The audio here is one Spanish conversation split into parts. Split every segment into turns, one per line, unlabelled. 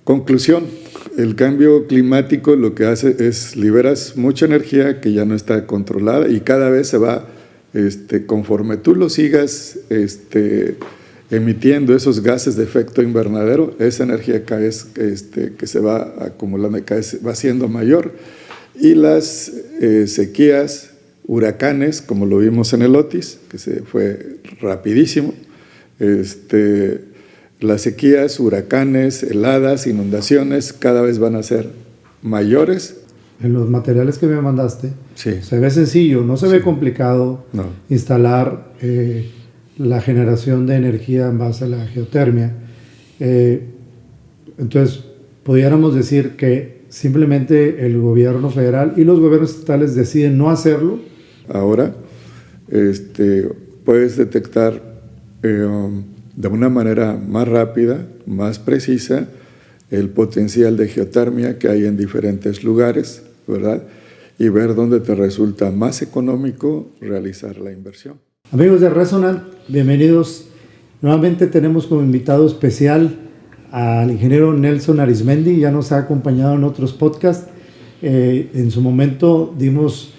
Conclusión, el cambio climático lo que hace es liberas mucha energía que ya no está controlada y cada vez se va, conforme tú lo sigas emitiendo esos gases de efecto invernadero, esa energía que se va acumulando va siendo mayor y las sequías, huracanes, como lo vimos en el Otis, que se fue rapidísimo, las sequías, huracanes, heladas, inundaciones cada vez van a ser mayores.
En los materiales que me mandaste,
sí,
se ve sencillo, no se ve complicado instalar la generación de energía en base a la geotermia. Entonces, pudiéramos decir que simplemente el gobierno federal y los gobiernos estatales deciden no hacerlo.
Ahora, puedes detectar de una manera más rápida, más precisa, el potencial de geotermia que hay en diferentes lugares, ¿verdad? Y ver dónde te resulta más económico realizar la inversión.
Amigos de Resonant, bienvenidos. Nuevamente tenemos como invitado especial al ingeniero Nelson Arizmendi, ya nos ha acompañado en otros podcasts. En su momento dimos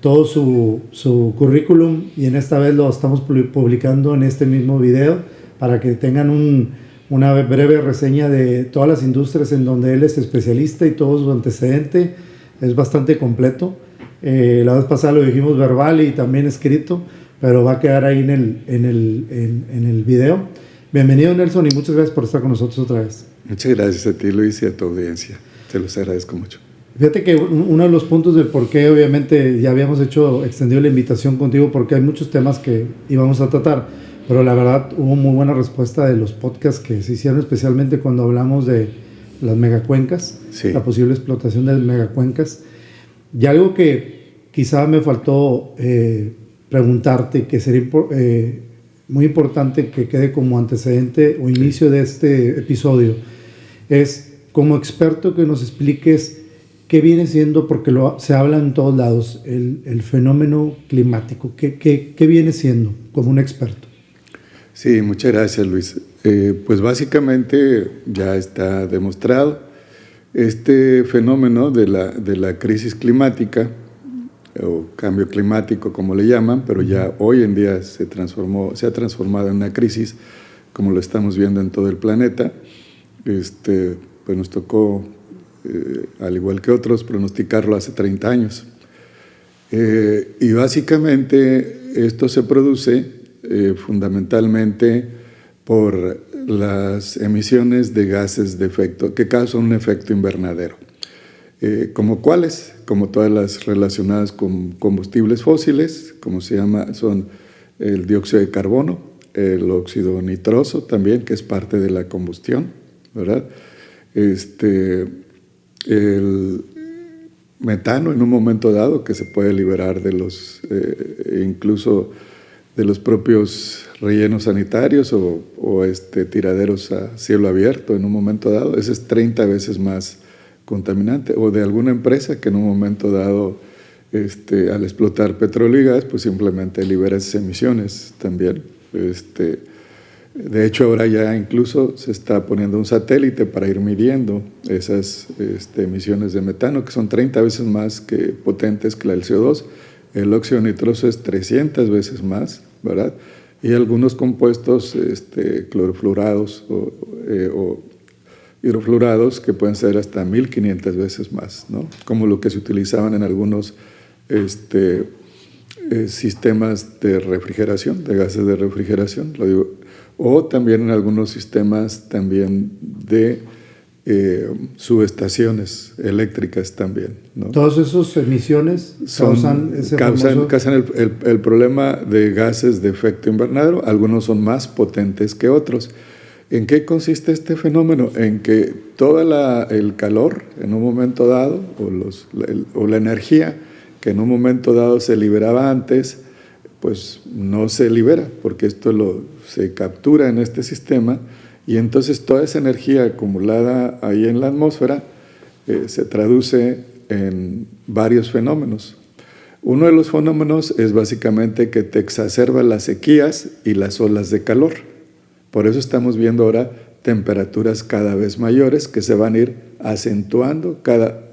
todo su currículum y en esta vez lo estamos publicando en este mismo video para que tengan una breve reseña de todas las industrias en donde él es especialista y todo su antecedente. Es bastante completo. La vez pasada lo dijimos verbal y también escrito, pero va a quedar ahí en el video. Bienvenido, Nelson, y muchas gracias por estar con nosotros otra vez.
Muchas gracias a ti, Luis, y a tu audiencia. Te los agradezco mucho.
Fíjate que uno de los puntos del por qué, obviamente, ya habíamos extendido la invitación contigo porque hay muchos temas que íbamos a tratar, pero la verdad hubo muy buena respuesta de los podcasts que se hicieron, especialmente cuando hablamos de las megacuencas,
sí,
la posible explotación de las megacuencas. Y algo que quizá me faltó preguntarte, que sería muy importante que quede como antecedente o inicio de este episodio, es como experto que nos expliques qué viene siendo, porque se habla en todos lados, el fenómeno climático. ¿Qué viene siendo como un experto?
Sí, muchas gracias, Luis. Pues básicamente ya está demostrado este fenómeno de la crisis climática o cambio climático, como le llaman, pero ya hoy en día se ha transformado en una crisis, como lo estamos viendo en todo el planeta. Pues nos tocó, al igual que otros, pronosticarlo hace 30 años. Y básicamente esto se produce fundamentalmente por las emisiones de gases de efecto que causan un efecto invernadero. ¿Como cuáles? Como todas las relacionadas con combustibles fósiles, como son el dióxido de carbono, el óxido nitroso también, que es parte de la combustión, ¿verdad? El metano en un momento dado que se puede liberar de incluso de los propios rellenos sanitarios o tiraderos a cielo abierto en un momento dado. Ese es 30 veces más contaminante, o de alguna empresa que en un momento dado, al explotar petróleo y gas, pues simplemente libera esas emisiones también. De hecho, ahora ya incluso se está poniendo un satélite para ir midiendo esas emisiones de metano, que son 30 veces más potentes que la del CO2. El óxido nitroso es 300 veces más, ¿verdad? Y algunos compuestos clorofluorados o hidrofluorados que pueden ser hasta 1500 veces más, ¿no? Como lo que se utilizaban en algunos sistemas de refrigeración, de gases de refrigeración, lo digo, o también en algunos sistemas también de subestaciones eléctricas también, ¿no?
Todas esas emisiones causan
el problema de gases de efecto invernadero. Algunos son más potentes que otros. ¿En qué consiste este fenómeno? En que todo el calor en un momento dado o la energía que en un momento dado se liberaba antes, pues no se libera, porque esto se captura en este sistema, y entonces toda esa energía acumulada ahí en la atmósfera se traduce en varios fenómenos. Uno de los fenómenos es básicamente que te exacerba las sequías y las olas de calor. Por eso estamos viendo ahora temperaturas cada vez mayores que se van a ir acentuando,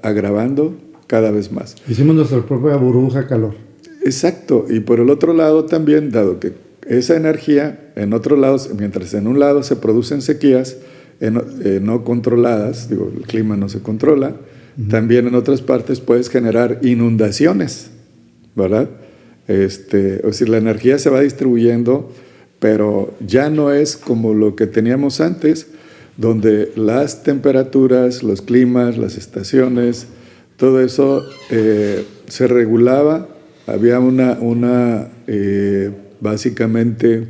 agravando cada vez más.
Hicimos nuestra propia burbuja de calor.
Exacto, y por el otro lado también, dado que esa energía, en otros lados, mientras en un lado se producen sequías no controladas, digo, el clima no se controla, también en otras partes puedes generar inundaciones, ¿verdad? Es decir, la energía se va distribuyendo, pero ya no es como lo que teníamos antes, donde las temperaturas, los climas, las estaciones, todo eso se regulaba. Había básicamente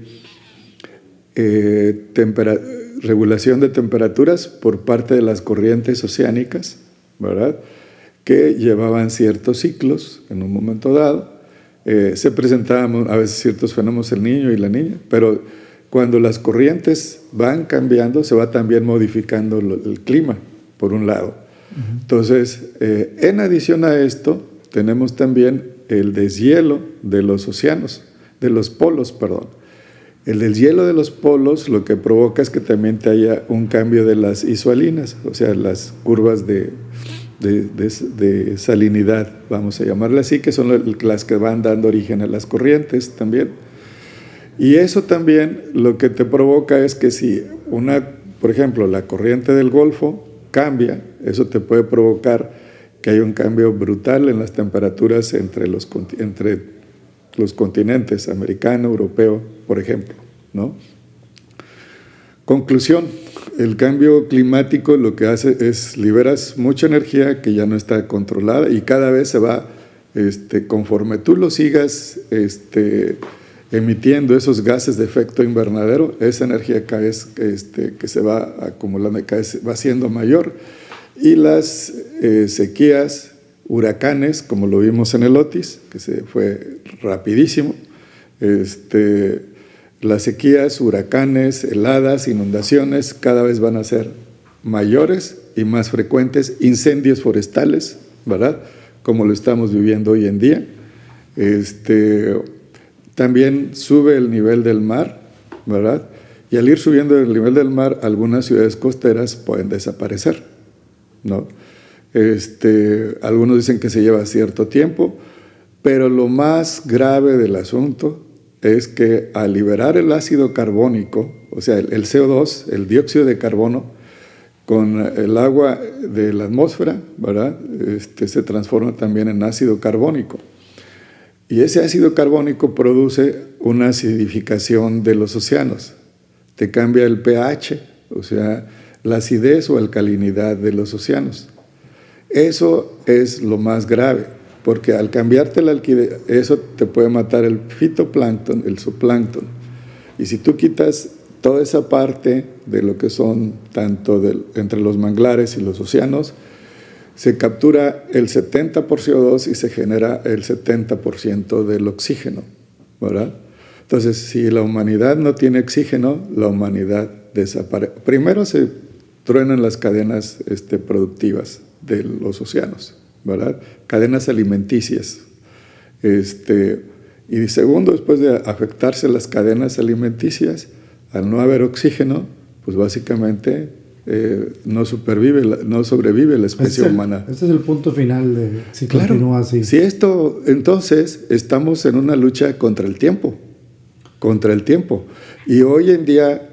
regulación de temperaturas por parte de las corrientes oceánicas, ¿verdad? Que llevaban ciertos ciclos en un momento dado. Se presentaban a veces ciertos fenómenos el niño y la niña, pero cuando las corrientes van cambiando, se va también modificando el clima, por un lado. Entonces, en adición a esto, tenemos también el deshielo de los océanos, de los polos, perdón. El deshielo de los polos lo que provoca es que también te haya un cambio de las isoalinas, o sea, las curvas de salinidad, vamos a llamarle así, que son las que van dando origen a las corrientes también. Y eso también lo que te provoca es que si por ejemplo, la corriente del Golfo cambia, eso te puede provocar que haya un cambio brutal en las temperaturas entre los continentes, americano, europeo, por ejemplo, ¿no? Conclusión, el cambio climático lo que hace es liberas mucha energía que ya no está controlada y cada vez se va, conforme tú lo sigas emitiendo esos gases de efecto invernadero, esa energía que se va acumulando, va siendo mayor, y las sequías, huracanes, como lo vimos en el Otis, que se fue rapidísimo, las sequías, huracanes, heladas, inundaciones cada vez van a ser mayores y más frecuentes, incendios forestales, ¿verdad? Como lo estamos viviendo hoy en día. También sube el nivel del mar, ¿verdad? Y al ir subiendo el nivel del mar, algunas ciudades costeras pueden desaparecer, ¿no? Algunos dicen que se lleva cierto tiempo, pero lo más grave del asunto es que al liberar el ácido carbónico, o sea, el CO2, el dióxido de carbono, con el agua de la atmósfera, ¿verdad? Se transforma también en ácido carbónico. Y ese ácido carbónico produce una acidificación de los océanos. Te cambia el pH, o sea, la acidez o alcalinidad de los océanos. Eso es lo más grave, porque al cambiarte la alquidez, eso te puede matar el fitoplancton, el zooplancton. Y si tú quitas toda esa parte de lo que son tanto entre los manglares y los océanos, se captura el 70% por CO2 y se genera el 70% del oxígeno, ¿verdad? Entonces, si la humanidad no tiene oxígeno, la humanidad desaparece. Primero se truenan las cadenas productivas de los océanos, ¿verdad? Cadenas alimenticias. Y segundo, después de afectarse las cadenas alimenticias, al no haber oxígeno, pues básicamente no sobrevive la especie humana.
Este es el punto final de si continúa así.
Si esto, entonces, estamos en una lucha contra el tiempo. Y hoy en día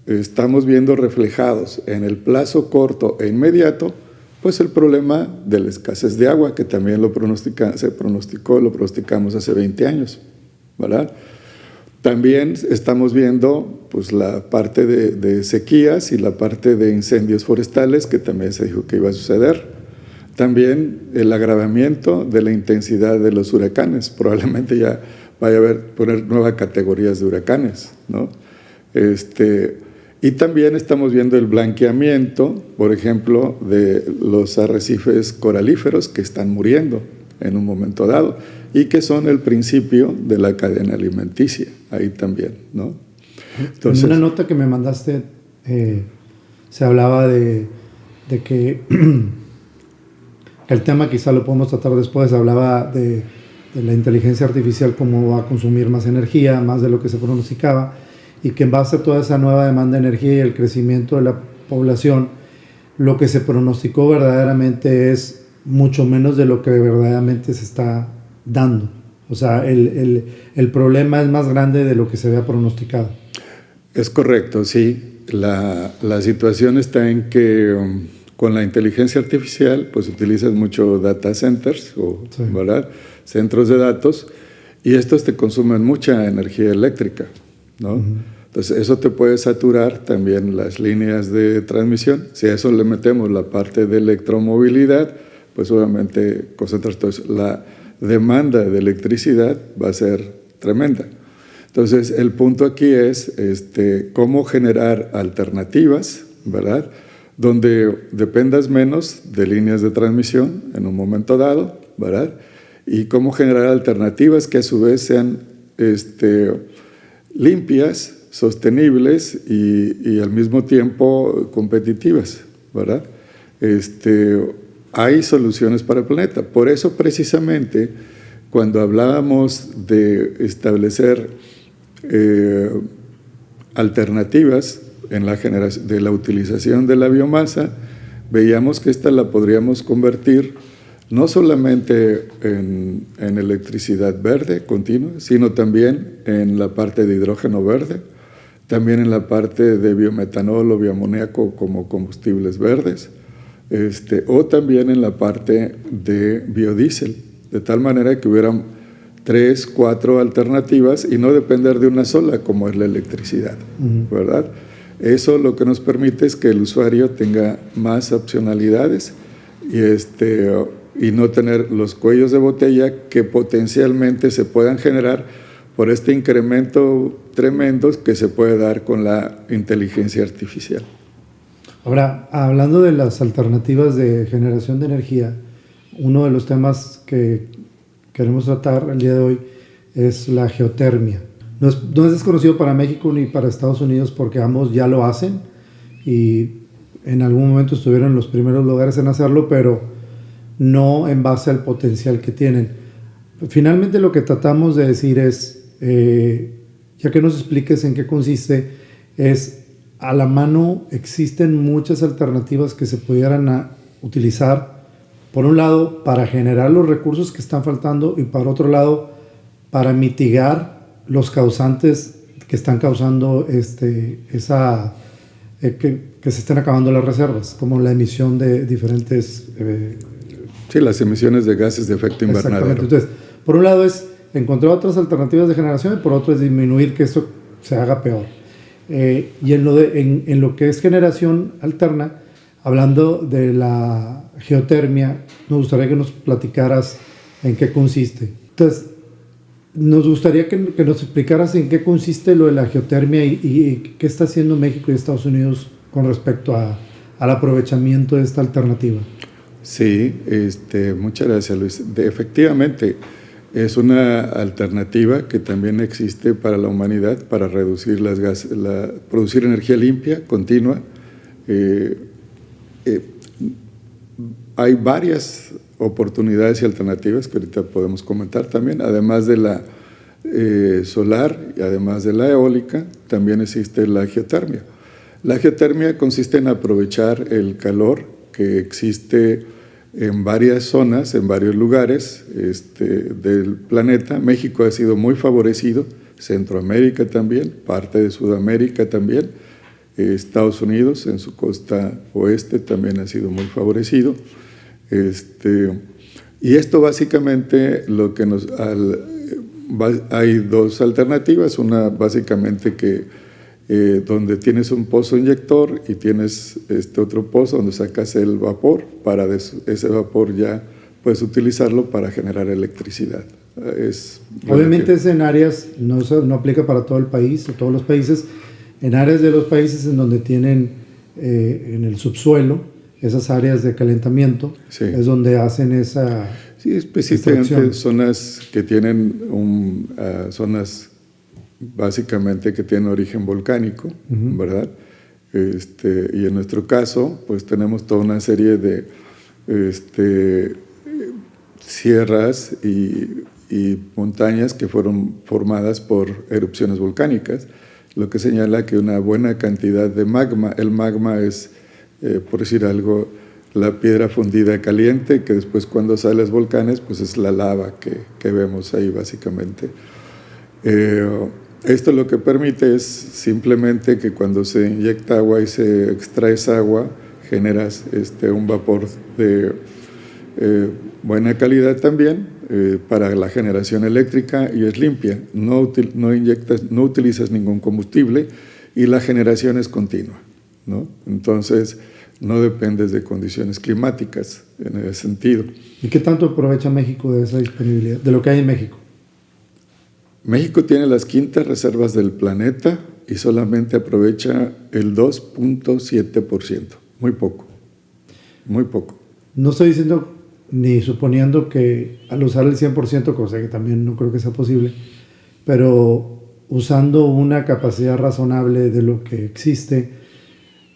estamos viendo reflejados en el plazo corto e inmediato, pues el problema de la escasez de agua, que también lo pronosticamos hace 20 años, ¿verdad? También estamos viendo pues, la parte de sequías y la parte de incendios forestales, que también se dijo que iba a suceder. También el agravamiento de la intensidad de los huracanes. Probablemente ya vaya a poner nuevas categorías de huracanes, ¿no? Y también estamos viendo el blanqueamiento, por ejemplo, de los arrecifes coralíferos que están muriendo en un momento dado y que son el principio de la cadena alimenticia, ahí también, ¿no?
Entonces, en una nota que me mandaste se hablaba de que el tema quizá lo podemos tratar después, hablaba de la inteligencia artificial, cómo va a consumir más energía, más de lo que se pronosticaba, y que en base a toda esa nueva demanda de energía y el crecimiento de la población, lo que se pronosticó verdaderamente es mucho menos de lo que verdaderamente se está dando. O sea, el problema es más grande de lo que se había pronosticado.
Es correcto, sí. La situación está en que con la inteligencia artificial pues utilizas mucho data centers,
Sí.
¿verdad? Centros de datos, y estos te consumen mucha energía eléctrica, ¿no?
Uh-huh.
Entonces eso te puede saturar también las líneas de transmisión. Si a eso le metemos la parte de electromovilidad, pues obviamente concentras todo eso. La demanda de electricidad va a ser tremenda. Entonces, el punto aquí es cómo generar alternativas, ¿verdad?, donde dependas menos de líneas de transmisión en un momento dado, ¿verdad?, y cómo generar alternativas que a su vez sean limpias, sostenibles y al mismo tiempo competitivas, ¿verdad? Hay soluciones para el planeta. Por eso, precisamente, cuando hablábamos de establecer alternativas en la generación de la utilización de la biomasa, veíamos que esta la podríamos convertir no solamente en electricidad verde continua, sino también en la parte de hidrógeno verde, también en la parte de biometanol o bioamoníaco como combustibles verdes, o también en la parte de biodiesel, de tal manera que hubieran 3, 4 alternativas y no depender de una sola como es la electricidad, ¿verdad? Eso lo que nos permite es que el usuario tenga más opcionalidades y no tener los cuellos de botella que potencialmente se puedan generar por este incremento tremendo que se puede dar con la inteligencia artificial.
Ahora, hablando de las alternativas de generación de energía, uno de los temas que queremos tratar el día de hoy es la geotermia. No es desconocido para México ni para Estados Unidos porque ambos ya lo hacen y en algún momento estuvieron en los primeros lugares en hacerlo, pero no en base al potencial que tienen. Finalmente lo que tratamos de decir es, ya que nos expliques en qué consiste, es a la mano existen muchas alternativas que se pudieran utilizar, por un lado, para generar los recursos que están faltando y por otro lado, para mitigar los causantes que están causando que se estén acabando las reservas, como la emisión de diferentes...
sí, las emisiones de gases de efecto invernadero.
Exactamente. Entonces, por un lado es encontrar otras alternativas de generación y por otro es disminuir que esto se haga peor. Y en lo que es generación alterna, hablando de la geotermia, nos gustaría que nos platicaras en qué consiste. Entonces, nos gustaría que nos explicaras en qué consiste lo de la geotermia y qué está haciendo México y Estados Unidos con respecto al aprovechamiento de esta alternativa.
Sí, muchas gracias, Luis. Efectivamente, es una alternativa que también existe para la humanidad para reducir las gases, producir energía limpia, continua. Hay varias oportunidades y alternativas que ahorita podemos comentar también, además de la solar y además de la eólica, también existe la geotermia. La geotermia consiste en aprovechar el calor que existe en varias zonas, en varios lugares del planeta. México ha sido muy favorecido, Centroamérica también, parte de Sudamérica también, Estados Unidos en su costa oeste también ha sido muy favorecido. Y esto básicamente hay dos alternativas, una básicamente donde tienes un pozo inyector y tienes otro pozo donde sacas el vapor, para ese vapor ya puedes utilizarlo para generar electricidad.
Obviamente es en áreas, no aplica para todo el país o todos los países, en áreas de los países en donde tienen en el subsuelo esas áreas de calentamiento, sí, es donde hacen esa...
Sí, específicamente zonas que tienen zonas básicamente que tienen origen volcánico, ¿verdad? Y en nuestro caso, pues tenemos toda una serie de sierras y montañas que fueron formadas por erupciones volcánicas, lo que señala que una buena cantidad de magma, el magma es, por decir algo, la piedra fundida caliente, que después cuando sale a los volcanes, pues es la lava que vemos ahí básicamente. Esto lo que permite es simplemente que cuando se inyecta agua y se extrae esa agua, generas un vapor de buena calidad también para la generación eléctrica y es limpia, no utilizas ningún combustible y la generación es continua, ¿no? Entonces no dependes de condiciones climáticas en ese sentido.
¿Y qué tanto aprovecha México de esa disponibilidad, de lo que hay en México?
México tiene las quintas reservas del planeta y solamente aprovecha el 2.7%, muy poco, muy poco.
No estoy diciendo ni suponiendo que al usar el 100%, cosa que también no creo que sea posible, pero usando una capacidad razonable de lo que existe,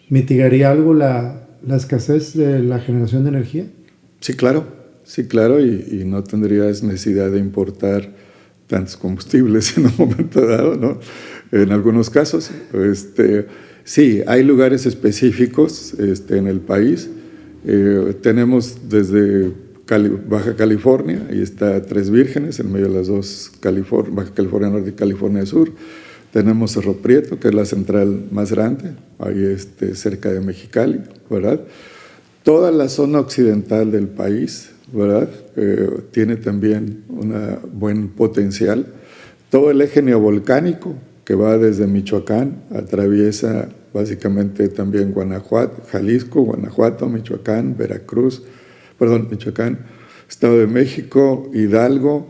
¿mitigaría algo la escasez de la generación de energía?
Sí, claro, y no tendrías necesidad de importar tantos combustibles en un momento dado, ¿no? En algunos casos. Sí, hay lugares específicos en el país. Tenemos desde Baja California, ahí está Tres Vírgenes, en medio de las dos, Baja California Norte y California Sur. Tenemos Cerro Prieto, que es la central más grande, ahí cerca de Mexicali, ¿verdad? Toda la zona occidental del país, ¿verdad? Tiene también un buen potencial. Todo el eje neovolcánico que va desde Michoacán, atraviesa básicamente también Guanajuato, Jalisco, Guanajuato, Michoacán, Michoacán, Estado de México, Hidalgo,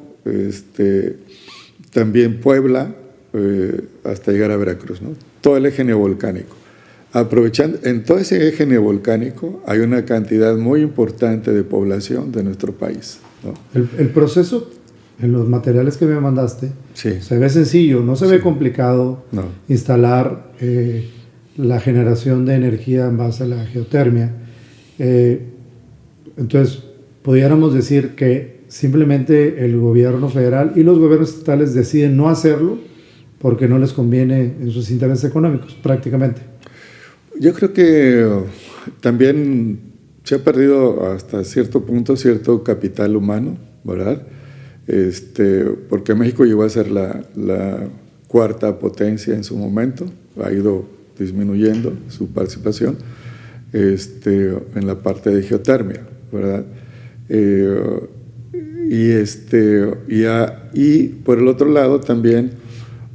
también Puebla, hasta llegar a Veracruz, ¿no? Todo el eje neovolcánico. Aprovechando, en todo ese eje neovolcánico hay una cantidad muy importante de población de nuestro país, ¿no?
El proceso en los materiales que me mandaste,
sí,
se ve sencillo, no se ve complicado,
no.
Instalar la generación de energía en base a la geotermia. Entonces, pudiéramos decir que simplemente el gobierno federal y los gobiernos estatales deciden no hacerlo porque no les conviene en sus intereses económicos, prácticamente.
Yo creo que también se ha perdido hasta cierto punto cierto capital humano, ¿verdad? Porque México llegó a ser la cuarta potencia en su momento, ha ido disminuyendo su participación en la parte de geotermia, ¿verdad? Y por el otro lado también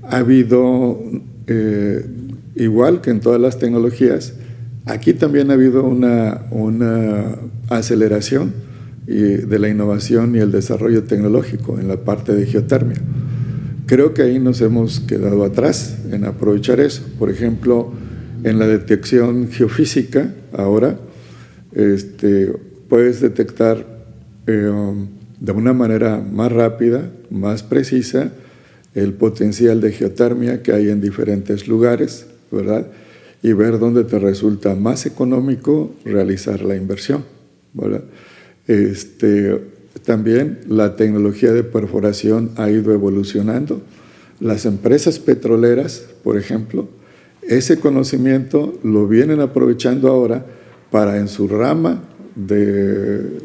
ha habido, igual que en todas las tecnologías, aquí también ha habido una aceleración de la innovación y el desarrollo tecnológico en la parte de geotermia. Creo que ahí nos hemos quedado atrás en aprovechar eso. Por ejemplo, en la detección geofísica, ahora puedes detectar de una manera más rápida, más precisa, el potencial de geotermia que hay en diferentes lugares, ¿verdad? Y ver dónde te resulta más económico realizar la inversión, ¿verdad? También la tecnología de perforación ha ido evolucionando. Las empresas petroleras, por ejemplo, ese conocimiento lo vienen aprovechando ahora para en su rama de,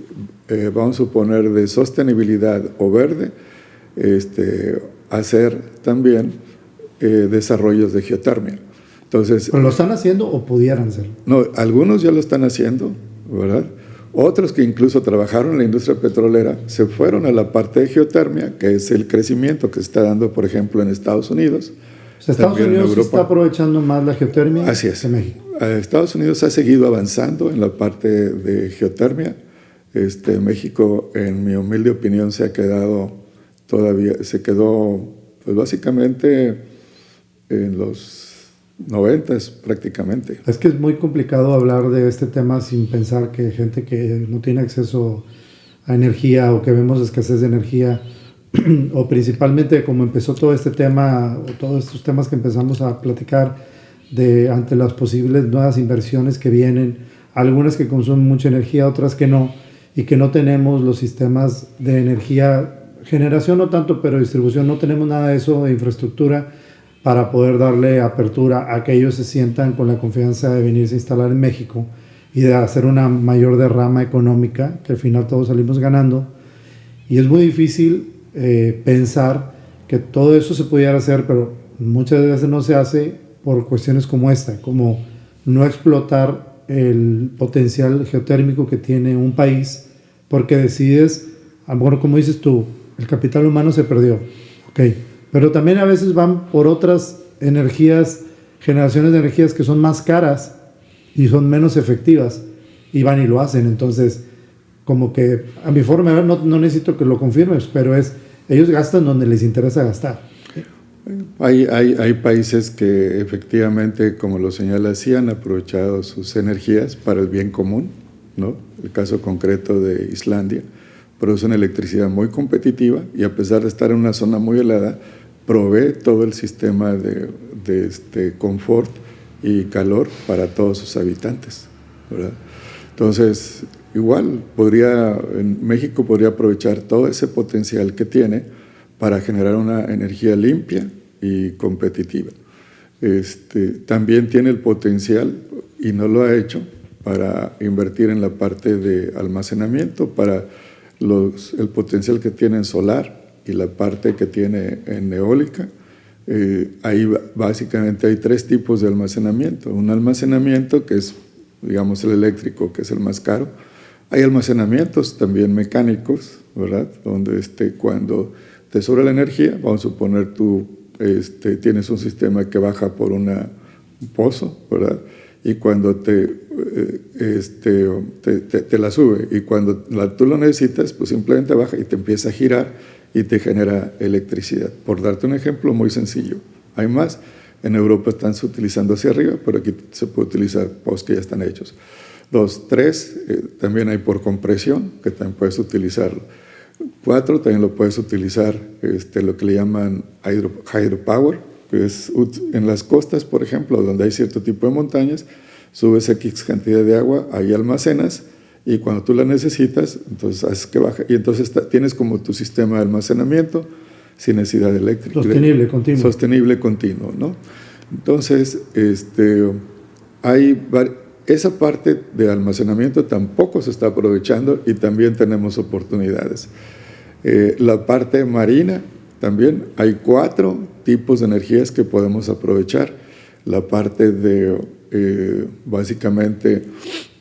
vamos a suponer, de sostenibilidad o verde, hacer también desarrollos de geotermia. Entonces,
¿lo están haciendo o pudieran hacerlo?
No, algunos ya lo están haciendo, ¿verdad? Otros que incluso trabajaron en la industria petrolera se fueron a la parte de geotermia, que es el crecimiento que se está dando, por ejemplo, en Estados Unidos.
O sea, Estados Unidos sí está aprovechando más la geotermia que México.
Estados Unidos ha seguido avanzando en la parte de geotermia. México, en mi humilde opinión, se quedó pues básicamente en los 90s prácticamente.
Es que es muy complicado hablar de este tema sin pensar que gente que no tiene acceso a energía o que vemos escasez de energía o principalmente como empezó todo este tema o todos estos temas que empezamos a platicar ante las posibles nuevas inversiones que vienen, algunas que consumen mucha energía, otras que no, y que no tenemos los sistemas de energía, generación no tanto, pero distribución, no tenemos nada de eso, de infraestructura para poder darle apertura a que ellos se sientan con la confianza de venirse a instalar en México y de hacer una mayor derrama económica, que al final todos salimos ganando. Y es muy difícil pensar que todo eso se pudiera hacer, pero muchas veces no se hace por cuestiones como esta, como no explotar el potencial geotérmico que tiene un país, porque decides, bueno, como dices tú, el capital humano se perdió, ok, pero también a veces van por otras energías, generaciones de energías que son más caras y son menos efectivas, y van y lo hacen. Entonces, como que a mi forma de ver, no necesito que lo confirmes, pero ellos gastan donde les interesa gastar.
Hay países que efectivamente, como lo señala, sí han aprovechado sus energías para el bien común, ¿no? El caso concreto de Islandia, producen electricidad muy competitiva y a pesar de estar en una zona muy helada, provee todo el sistema de confort y calor para todos sus habitantes, ¿verdad? Entonces, igual México podría aprovechar todo ese potencial que tiene para generar una energía limpia y competitiva. También tiene el potencial, y no lo ha hecho, para invertir en la parte de almacenamiento, para el potencial que tiene en solar y la parte que tiene en eólica. Ahí básicamente hay 3 tipos de almacenamiento. Un almacenamiento que es, digamos, el eléctrico, que es el más caro. Hay almacenamientos también mecánicos, ¿verdad? Donde cuando te sobra la energía, vamos a suponer tú tienes un sistema que baja por un pozo, ¿verdad? Y cuando te la sube, y cuando tú lo necesitas, pues simplemente baja y te empieza a girar y te genera electricidad. Por darte un ejemplo muy sencillo. Hay más. En Europa están utilizando hacia arriba, pero aquí se puede utilizar pozos que ya están hechos. 2, 3, también hay por compresión, que también puedes utilizarlo. 4, también lo puedes utilizar lo que le llaman hydropower, que es en las costas, por ejemplo, donde hay cierto tipo de montañas, subes X cantidad de agua, ahí almacenas, y cuando tú la necesitas, entonces haces que baja, y entonces tienes como tu sistema de almacenamiento sin necesidad de eléctrica.
Sostenible, continuo.
Sostenible, continuo, ¿no? Entonces, esa parte de almacenamiento tampoco se está aprovechando y también tenemos oportunidades. La parte marina también, hay 4 tipos de energías que podemos aprovechar. La parte básicamente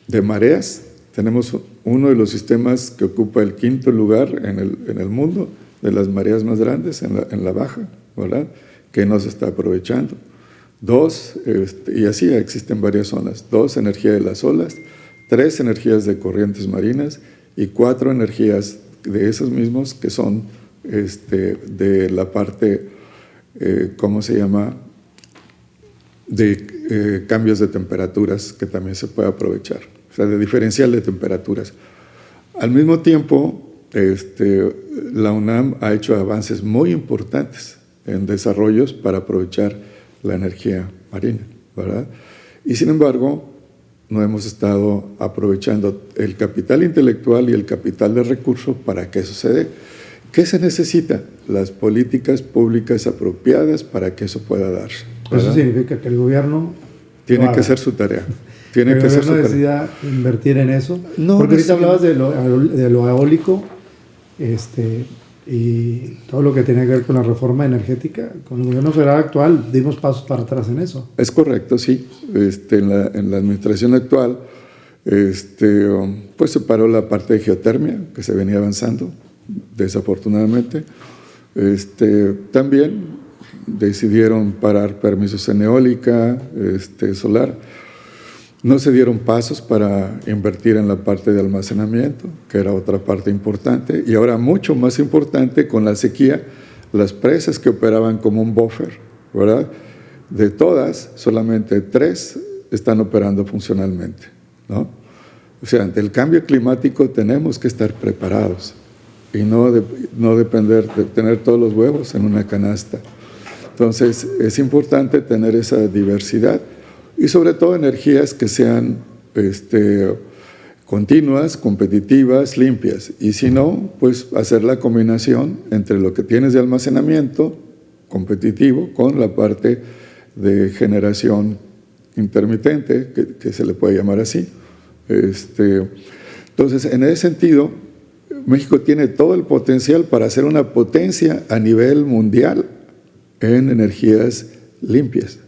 de mareas, tenemos uno de los sistemas que ocupa el 5º lugar en el mundo, de las mareas más grandes en la baja, ¿verdad? Que no se está aprovechando. 2, y así existen varias zonas. 2, energía de las olas. 3, energías de corrientes marinas. Y 4, energías de esos mismos que son de la parte, ¿cómo se llama?, de cambios de temperaturas, que también se puede aprovechar. O sea, de diferencial de temperaturas. Al mismo tiempo, la UNAM ha hecho avances muy importantes en desarrollos para aprovechar la energía marina, ¿verdad? Y sin embargo, no hemos estado aprovechando el capital intelectual y el capital de recursos para que eso se dé. ¿Qué se necesita? Las políticas públicas apropiadas para que eso pueda darse, ¿verdad?
Eso significa que el gobierno
tiene que hacer su tarea.
Tiene que hacer su tarea. ¿El gobierno decida invertir en eso? No, porque ahorita hablabas de lo eólico, y todo lo que tiene que ver con la reforma energética. Con el gobierno federal actual dimos pasos para atrás en eso.
Es correcto, sí. En la administración actual pues se paró la parte de geotermia, que se venía avanzando, desafortunadamente. También decidieron parar permisos en eólica, solar. No se dieron pasos para invertir en la parte de almacenamiento, que era otra parte importante, y ahora mucho más importante con la sequía, las presas que operaban como un buffer, ¿verdad? De todas, solamente 3 están operando funcionalmente, ¿no? O sea, ante el cambio climático tenemos que estar preparados y no depender de tener todos los huevos en una canasta. Entonces, es importante tener esa diversidad y sobre todo energías que sean continuas, competitivas, limpias. Y si no, pues hacer la combinación entre lo que tienes de almacenamiento competitivo con la parte de generación intermitente, que se le puede llamar así. Entonces, en ese sentido, México tiene todo el potencial para ser una potencia a nivel mundial en energías limpias.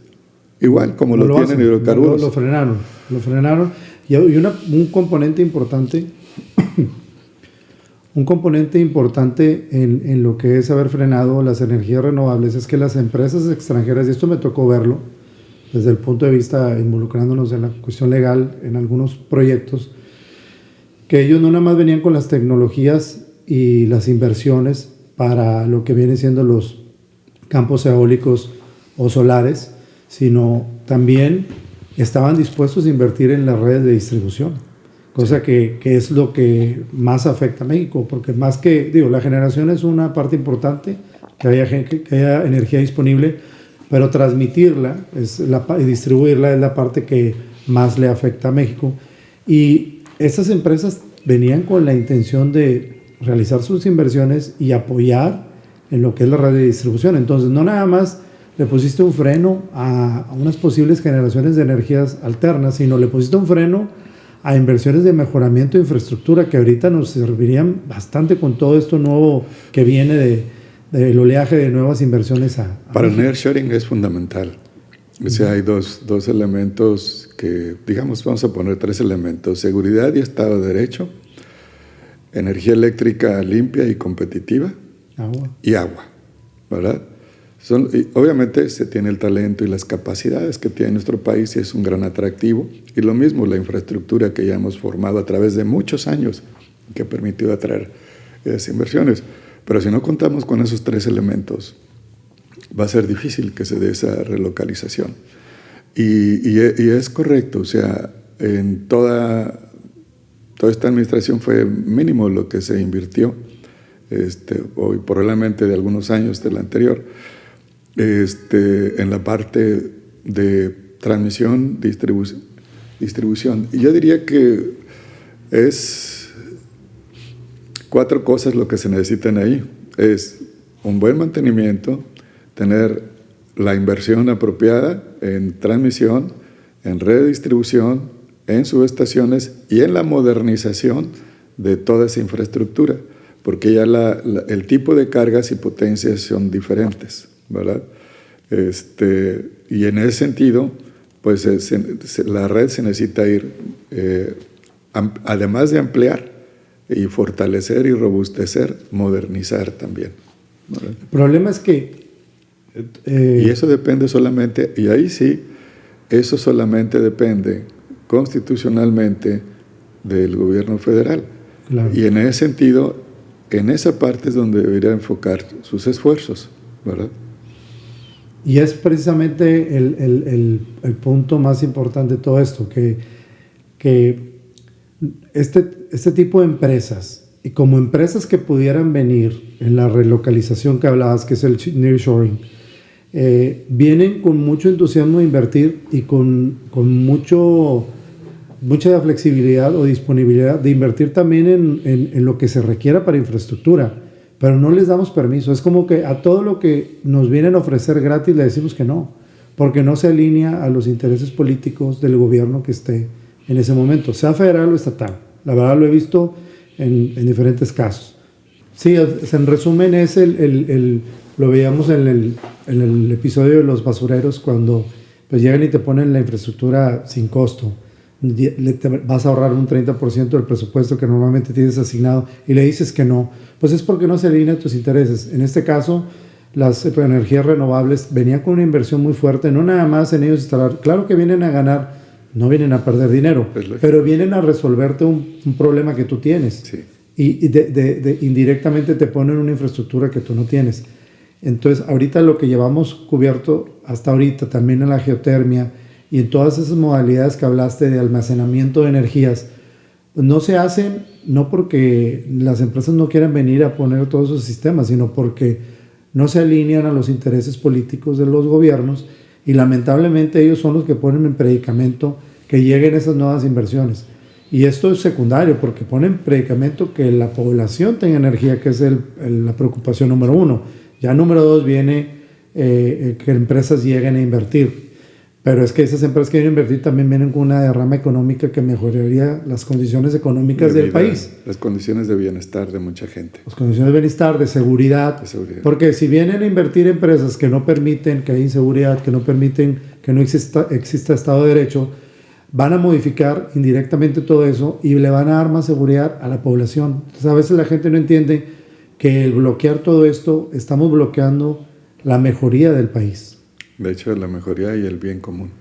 Igual como lo tienen hidrocarburos.
Lo frenaron. Y un componente importante, en lo que es haber frenado las energías renovables es que las empresas extranjeras, y esto me tocó verlo desde el punto de vista involucrándonos en la cuestión legal en algunos proyectos, que ellos no nada más venían con las tecnologías y las inversiones para lo que vienen siendo los campos eólicos o solares, sino también estaban dispuestos a invertir en las redes de distribución, cosa que es lo que más afecta a México, porque más que, la generación es una parte importante, que haya energía disponible, pero transmitirla y distribuirla es la parte que más le afecta a México. Y estas empresas venían con la intención de realizar sus inversiones y apoyar en lo que es la red de distribución. Entonces, no nada más le pusiste un freno a unas posibles generaciones de energías alternas, sino le pusiste un freno a inversiones de mejoramiento de infraestructura que ahorita nos servirían bastante con todo esto nuevo que viene del oleaje de nuevas inversiones
para el nearshoring es fundamental. O sea, hay dos elementos que, digamos, vamos a poner 3 elementos: seguridad y Estado de Derecho, energía eléctrica limpia y competitiva, y agua, ¿verdad? Obviamente se tiene el talento y las capacidades que tiene nuestro país y es un gran atractivo. Y lo mismo la infraestructura que ya hemos formado a través de muchos años que ha permitido atraer esas inversiones. Pero si no contamos con esos 3 elementos, va a ser difícil que se dé esa relocalización. Y es correcto, o sea, en toda esta administración fue mínimo lo que se invirtió, hoy probablemente de algunos años de la anterior, en la parte de transmisión, distribución. Y yo diría que es 4 cosas lo que se necesitan ahí. Es un buen mantenimiento, tener la inversión apropiada en transmisión, en red de distribución, en subestaciones y en la modernización de toda esa infraestructura, porque ya el tipo de cargas y potencias son diferentes, ¿verdad? Y en ese sentido, pues la red se necesita ir, además de ampliar y fortalecer y robustecer, modernizar también, ¿verdad?
El problema es que
y eso depende solamente, y ahí sí, eso solamente depende constitucionalmente del gobierno federal.
Claro.
Y en ese sentido, en esa parte es donde debería enfocar sus esfuerzos, ¿verdad?
Y es precisamente el punto más importante de todo esto, que este tipo de empresas, y como empresas que pudieran venir en la relocalización que hablabas, que es el nearshoring, vienen con mucho entusiasmo de invertir y con mucha flexibilidad o disponibilidad de invertir también en lo que se requiera para infraestructura, pero no les damos permiso. Es como que a todo lo que nos vienen a ofrecer gratis le decimos que no, porque no se alinea a los intereses políticos del gobierno que esté en ese momento, sea federal o estatal. La verdad lo he visto en diferentes casos. Sí, en resumen es lo veíamos en el episodio de los basureros, cuando pues llegan y te ponen la infraestructura sin costo. Te vas a ahorrar un 30% del presupuesto que normalmente tienes asignado y le dices que no, pues es porque no se alinea a tus intereses. En este caso, las energías renovables venían con una inversión muy fuerte, no nada más en ellos instalar. Claro que vienen a ganar, no vienen a perder dinero, pero vienen a resolverte un problema que tú tienes.
Sí.
Y indirectamente te ponen una infraestructura que tú no tienes. Entonces, ahorita lo que llevamos cubierto hasta ahorita, también en la geotermia y en todas esas modalidades que hablaste de almacenamiento de energías, no se hacen no porque las empresas no quieran venir a poner todos esos sistemas, sino porque no se alinean a los intereses políticos de los gobiernos, y lamentablemente ellos son los que ponen en predicamento que lleguen esas nuevas inversiones. Y esto es secundario, porque ponen predicamento que la población tenga energía, que es la preocupación número 1. Ya número 2 viene que empresas lleguen a invertir. Pero es que esas empresas que vienen a invertir también vienen con una derrama económica que mejoraría las condiciones económicas del país.
Las condiciones de bienestar de mucha gente.
Las condiciones de bienestar, de seguridad. Porque si vienen a invertir empresas que no permiten que haya inseguridad, que no permiten que no exista Estado de Derecho, van a modificar indirectamente todo eso y le van a dar más seguridad a la población. Entonces, a veces la gente no entiende que el bloquear todo esto, estamos bloqueando la mejoría del país.
De hecho, la mejoría y el bien común.